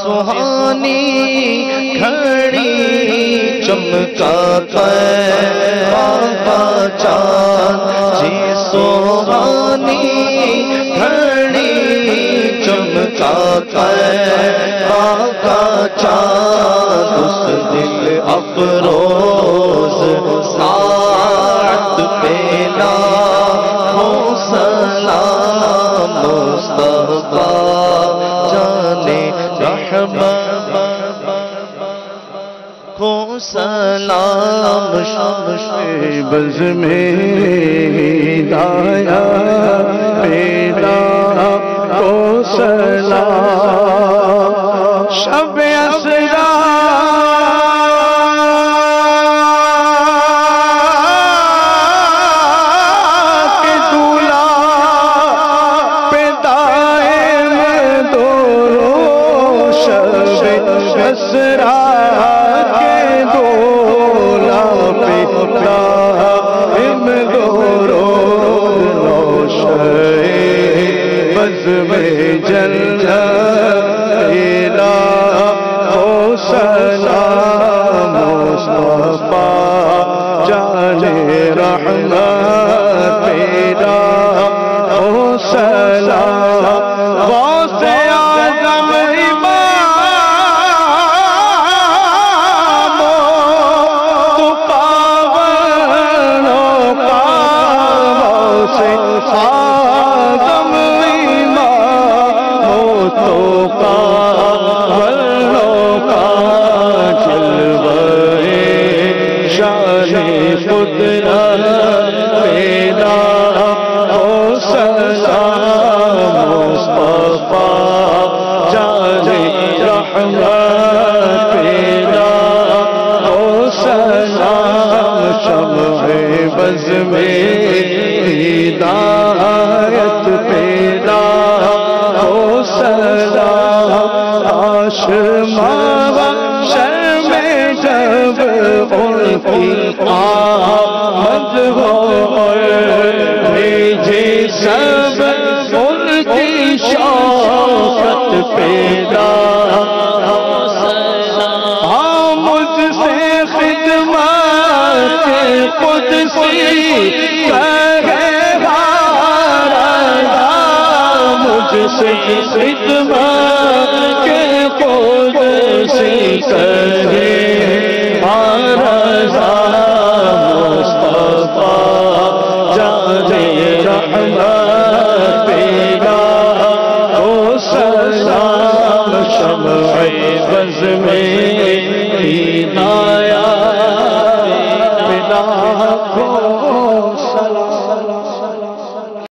سہانی گھڑی چمکا کا چاند جی سہانی گھڑی چمکا کا چاند اس دل افروز ساعت پہ لاکھوں سلام مصطفیٰ جانے رحمت کو سلام بز میں ہدایت پیدا کو سلام شب اسرا کے دولا پیدائم دورو شب اسرا کے دولا پیدائم دورو بز میں جنت پیدا ہو سلام مصطفیٰ جانے رحمت پیدا ہو سلام غوث اعظم امام تو پاونوں کا غوث اعظم تو پاونوں کا جلوہ شان قدرت پیدا ہو سلام مصطفیٰ جانے رحمت پیدا ہو سلام شمع بز میں ہدایت پیدا ہو سلام محشر میں جب ان کی آمد ہو بھیجے سب ان کی شوقت پیدا ہو سلام مجھ سے خدمت قدسی کہے مجھ سے خدمت کے قدسی کہے رضا مصطفیٰ جانے رحمت پیدا ہو سلام شمع بز میں ہدایت پیدا ہو